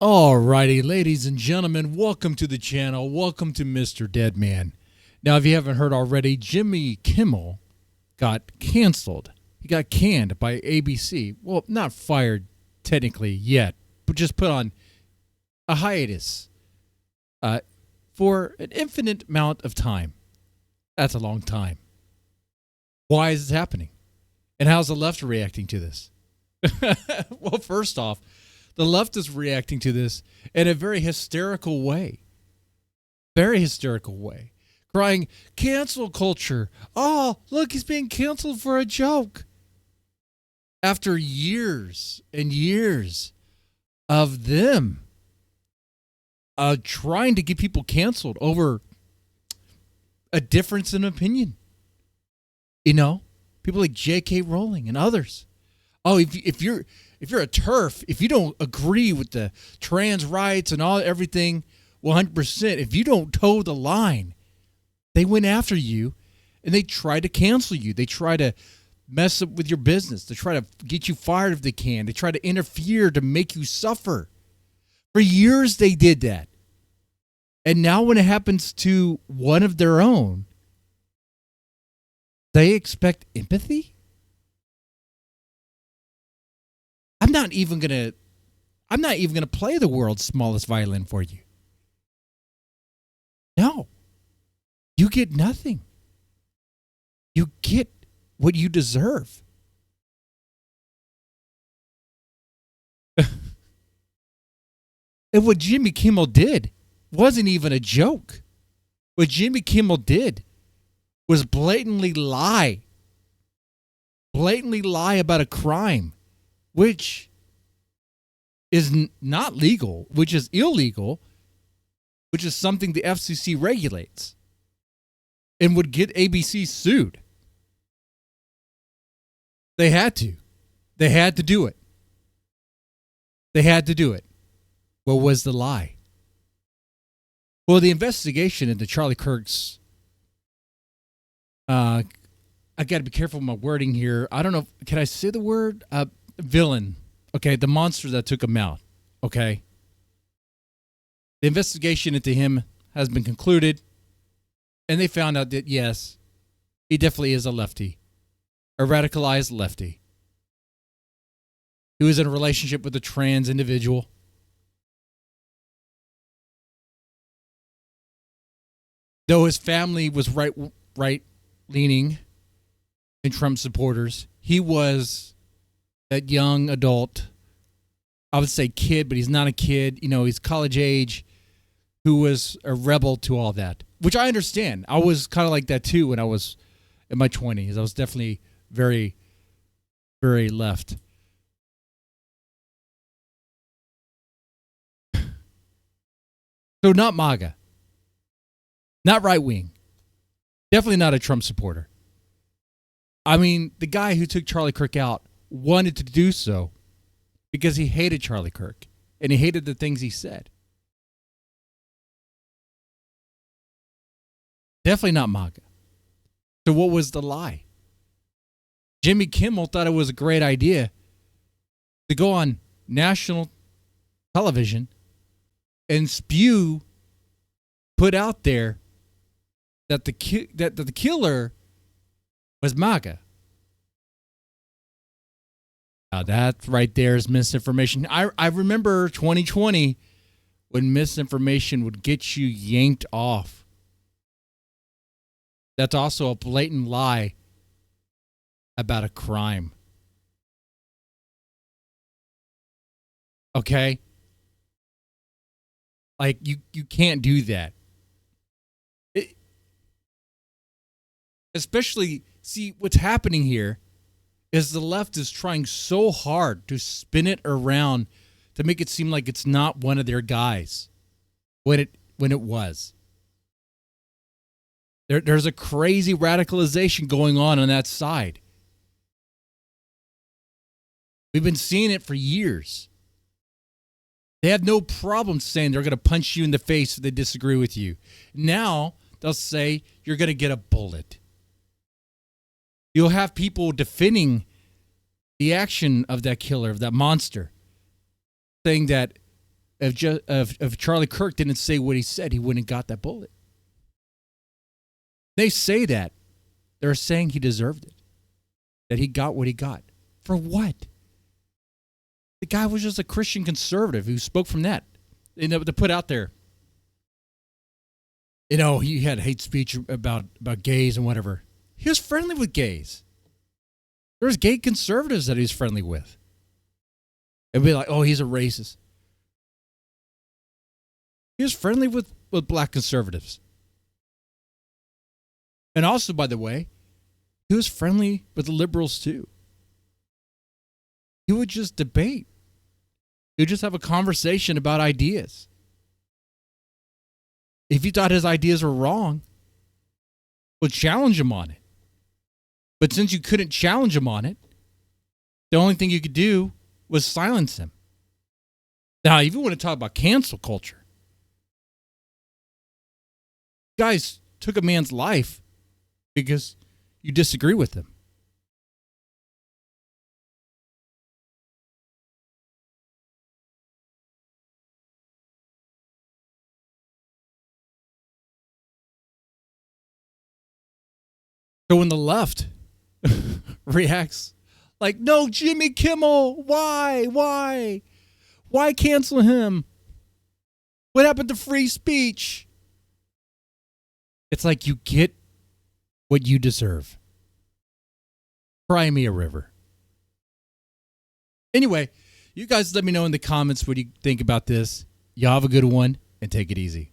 Alrighty, ladies and gentlemen, welcome to the channel. Welcome to Mr. Deadman. Now, if you haven't heard already, Jimmy Kimmel got canceled. He got canned by ABC. Well, not fired technically yet, but just put on a hiatus for an infinite amount of time. That's a long time. Why is this happening? And how's the left reacting to this? Well, first off, the left is reacting to this in a very hysterical way. Very hysterical way. Crying, cancel culture. Oh, look, he's being canceled for a joke. After years and years of them trying to get people canceled over a difference in opinion. You know, people like J.K. Rowling and others. Oh, if you're a TERF, if you don't agree with the trans rights and everything 100%, if you don't toe the line, they went after you and they try to cancel you. They try to mess up with your business. They try to get you fired if they can. They try to interfere to make you suffer. For years they did that. And now when it happens to one of their own, they expect empathy? I'm not even gonna play the world's smallest violin for you. No. You get nothing. You get what you deserve. And what Jimmy Kimmel did wasn't even a joke. What Jimmy Kimmel did was blatantly lie. Blatantly lie about a crime, which is not legal, which is illegal, which is something the FCC regulates, and would get ABC sued. They had to. They had to do it. They had to do it. What was the lie? Well, the investigation into Charlie Kirk's, I got to be careful with my wording here. I don't know. Can I say the word? Villain. Okay, the monster that took him out. Okay. The investigation into him has been concluded, and they found out that, yes, he definitely is a lefty. A radicalized lefty. He was in a relationship with a trans individual. Though his family was right-leaning and Trump supporters, he was that young adult, I would say kid, but he's not a kid. You know, he's college age, who was a rebel to all that, which I understand. I was kind of like that too when I was in my 20s. I was definitely very, very left. So not MAGA. Not right wing. Definitely not a Trump supporter. I mean, the guy who took Charlie Kirk out wanted to do so because he hated Charlie Kirk and he hated the things he said. Definitely not MAGA. So what was the lie? Jimmy Kimmel thought it was a great idea to go on national television and put out there that the killer was MAGA. Now that right there is misinformation. I remember 2020 when misinformation would get you yanked off. That's also a blatant lie about a crime. Okay? Like, you can't do that. Especially, see, what's happening here is the left is trying so hard to spin it around to make it seem like it's not one of their guys when it was. There's a crazy radicalization going on that side. We've been seeing it for years. They have no problem saying they're going to punch you in the face if they disagree with you. Now they'll say you're going to get a bullet. You'll have people defending the action of that killer, of that monster, saying that if Charlie Kirk didn't say what he said, he wouldn't have got that bullet. They say that. They're saying he deserved it. That he got what he got. For what? The guy was just a Christian conservative who spoke from that. To put out there. He had hate speech about gays and whatever. He was friendly with gays. There's gay conservatives that he's friendly with. It'd be like, oh, he's a racist. He was friendly with black conservatives. And also, by the way, he was friendly with the liberals too. He would just debate. He would just have a conversation about ideas. If you thought his ideas were wrong, well, challenge him on it. But since you couldn't challenge him on it, the only thing you could do was silence him. Now, if you want to talk about cancel culture, guys took a man's life because you disagree with him. So when the left reacts like, no, Jimmy Kimmel, why cancel him? What happened to free speech? It's like you get what you deserve. Cry me a river. Anyway, you guys let me know in the comments what you think about this. Y'all have a good one and take it easy.